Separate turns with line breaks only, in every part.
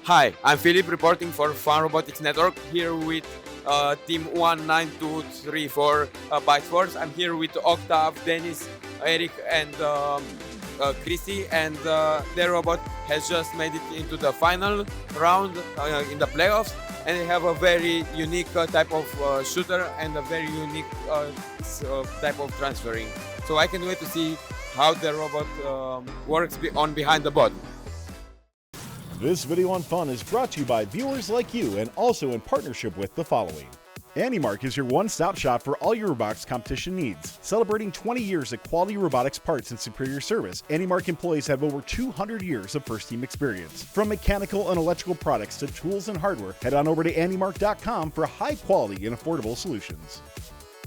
Hi, I'm Philip reporting for Fun Robotics Network here with team 19234 ByteForce. I'm here with Octav, Dennis, Eric and Chrissy, and their robot has just made it into the final round in the playoffs, and they have a very unique type of shooter and a very unique type of transferring. So I can't wait to see how the robot works on behind the bot.
This video on fun is brought to you by viewers like you and also in partnership with the following. AndyMark is your one-stop shop for all your robotics competition needs. Celebrating 20 years of quality robotics parts and superior service, AndyMark employees have over 200 years of first-team experience. From mechanical and electrical products to tools and hardware, head on over to andymark.com for high-quality and affordable solutions.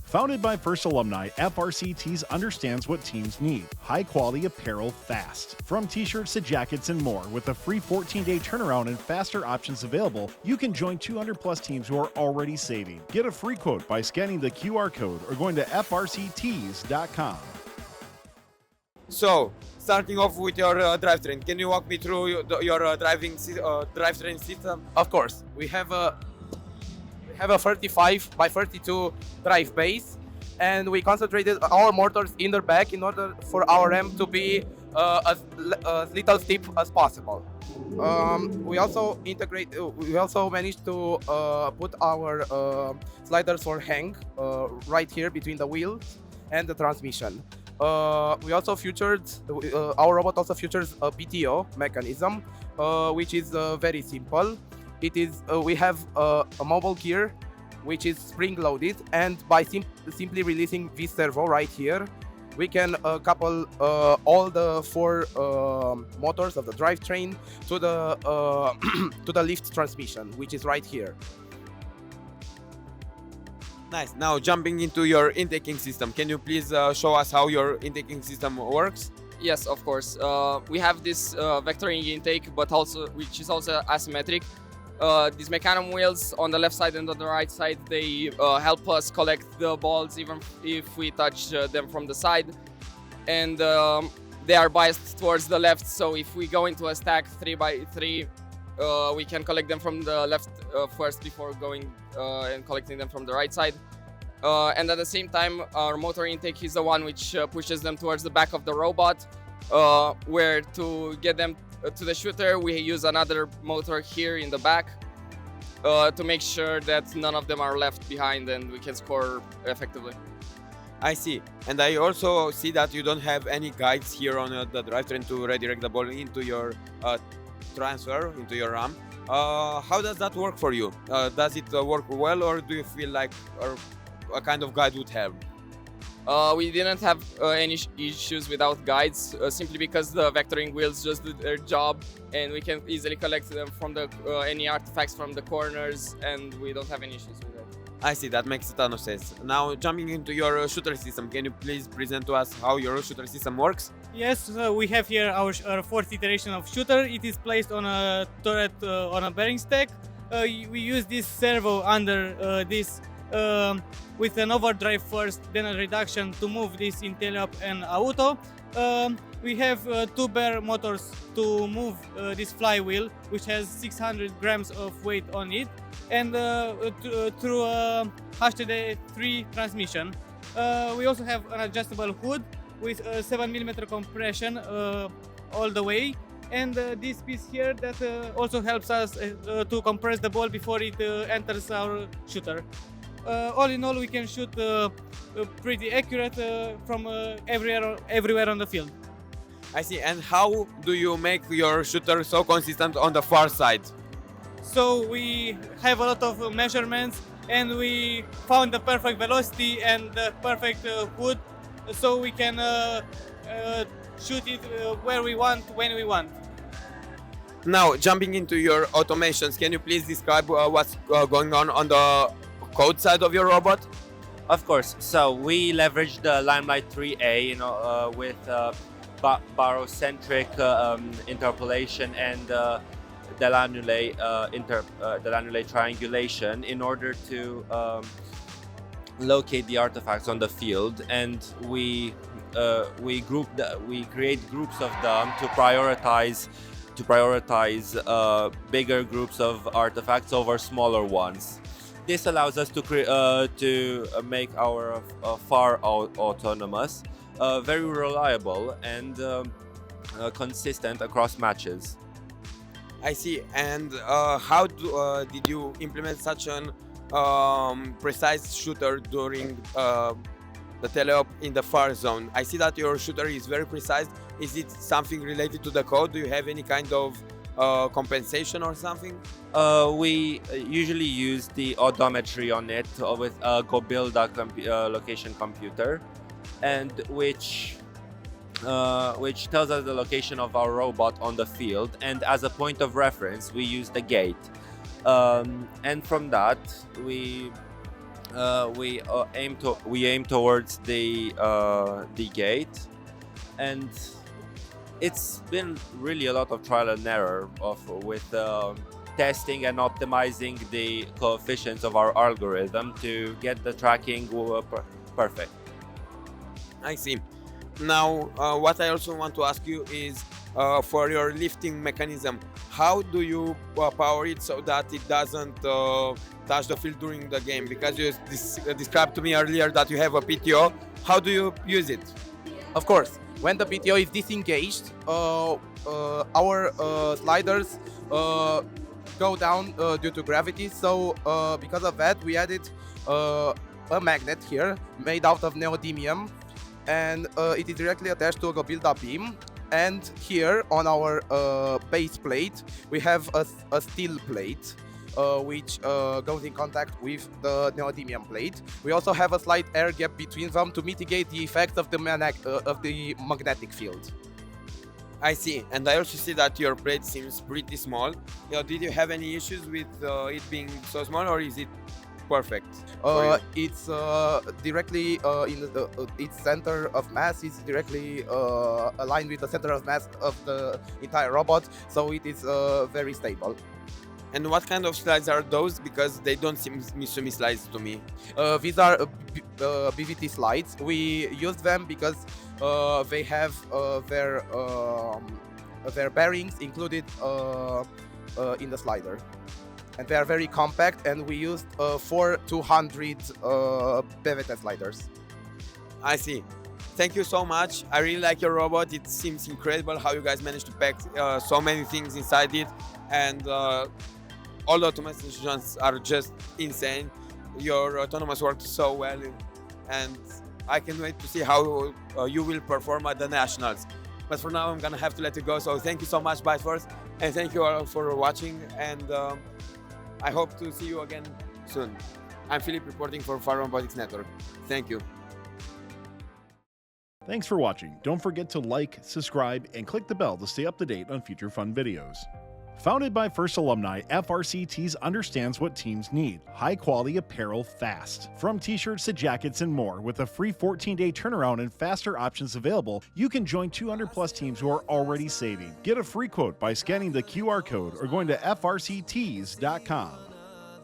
Founded by FIRST alumni, FRCTs understands what teams need. High-quality apparel fast. From t-shirts to jackets and more, with a free 14-day turnaround and faster options available, you can join 200-plus teams who are already saving. Get a free quote by scanning the QR code or going to frcts.com.
So, starting off with your drivetrain, can you walk me through your drivetrain system?
Of course, we have a 35 by 32 drive base, and we concentrated our motors in the back in order for our RAM to be as little steep as possible. We also managed to put our sliders for hang right here between the wheels and the transmission. We also featured our robot also features a PTO mechanism, which is very simple. It is we have a mobile gear which is spring-loaded, and by simply releasing this servo right here, we can couple all the four motors of the drivetrain to the to the lift transmission, which is right here.
Nice. Now jumping into your intaking system, can you please show us how your intaking system works?
Yes, of course. We have this vectoring intake, but also which is also asymmetric. These mechanism wheels on the left side and on the right side, they help us collect the balls even if we touch them from the side, and they are biased towards the left, so if we go into a stack 3x3, we can collect them from the left first before going and collecting them from the right side. And at the same time, our motor intake is the one which pushes them towards the back of the robot, where to get them to the shooter, we use another motor here in the back to make sure that none of them are left behind and we can score effectively.
I see. And I also see that you don't have any guides here on the drivetrain to redirect the ball into your transfer, into your RAM. How does that work for you? Does it work well, or do you feel like a kind of guide would help?
We didn't have any issues without guides, simply because the vectoring wheels just do their job, and we can easily collect them from the any artifacts from the corners, and we don't have any issues with that.
I see, that makes a ton of sense. Now jumping into your shooter system, can you please present to us how your shooter system works?
Yes, we have here our fourth iteration of shooter. It is placed on a turret on a bearing stack. We use this servo under this with an overdrive first, then a reduction to move this in teleup and auto. We have two bare motors to move this flywheel, which has 600 grams of weight on it, and through a HTD3 transmission. We also have an adjustable hood with a 7mm compression all the way, and this piece here that also helps us to compress the ball before it enters our shooter. All in all, we can shoot pretty accurate from everywhere on the field.
I see. And how do you make your shooter so consistent on the far side?
So we have a lot of measurements, and we found the perfect velocity and the perfect hood, so we can shoot it where we want, when we want.
Now jumping into your automations, can you please describe what's going on the code side of your robot?
Of course. So we leverage the Limelight 3A, with barocentric interpolation and Delaunay triangulation in order to locate the artifacts on the field, and we create groups of them to prioritize to prioritize bigger groups of artifacts over smaller ones. This allows us to make our FAR autonomous, very reliable and consistent across matches.
I see. And how did you implement such an precise shooter during the teleop in the far zone? I see that your shooter is very precise. Is it something related to the code? Do you have any kind of compensation or something?
We usually use the odometry on it with a GoBuilda location computer, and which tells us the location of our robot on the field, and as a point of reference we use the gate, and from that we aim towards the gate, and it's been really a lot of trial and error with testing and optimizing the coefficients of our algorithm to get the tracking perfect.
I see. Now, what I also want to ask you is for your lifting mechanism, how do you power it so that it doesn't touch the field during the game? Because you described to me earlier that you have a PTO. How do you use it?
Of course, when the PTO is disengaged, our sliders go down due to gravity. So because of that, we added a magnet here made out of neodymium, and it is directly attached to a GoBuilda beam. And here on our base plate, we have a steel plate which goes in contact with the neodymium plate. We also have a slight air gap between them to mitigate the effects of the magnetic field.
I see. And I also see that your plate seems pretty small. Did you have any issues with it being so small, or is it perfect?
It's directly in its center of mass is directly aligned with the center of mass of the entire robot, so it is very stable.
And what kind of slides are those? Because they don't seem Misumi slides to me.
These are BVT slides. We use them because they have their bearings included in the slider. And they are very compact, and we used 4 200 BVT sliders.
I see. Thank you so much. I really like your robot. It seems incredible how you guys managed to pack so many things inside it, and all the automations are just insane. Your autonomous works so well, and I can wait to see how you will perform at the nationals. But for now, I'm gonna have to let it go. So thank you so much, ByteForce, and thank you all for watching. And I hope to see you again soon. I'm Philip reporting for FAR Robotics Network. Thank you.
Thanks for watching. Don't forget to like, subscribe, and click the bell to stay up to date on future fun videos. Founded by FIRST alumni, FRCTs understands what teams need. High-quality apparel fast. From t-shirts to jackets and more, with a free 14-day turnaround and faster options available, you can join 200+ teams who are already saving. Get a free quote by scanning the QR code or going to frcts.com.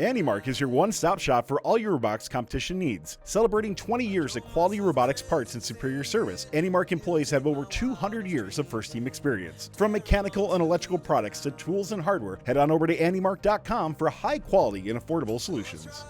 AndyMark is your one-stop shop for all your robotics competition needs. Celebrating 20 years of quality robotics parts and superior service, AndyMark employees have over 200 years of first-team experience. From mechanical and electrical products to tools and hardware, head on over to andymark.com for high-quality and affordable solutions.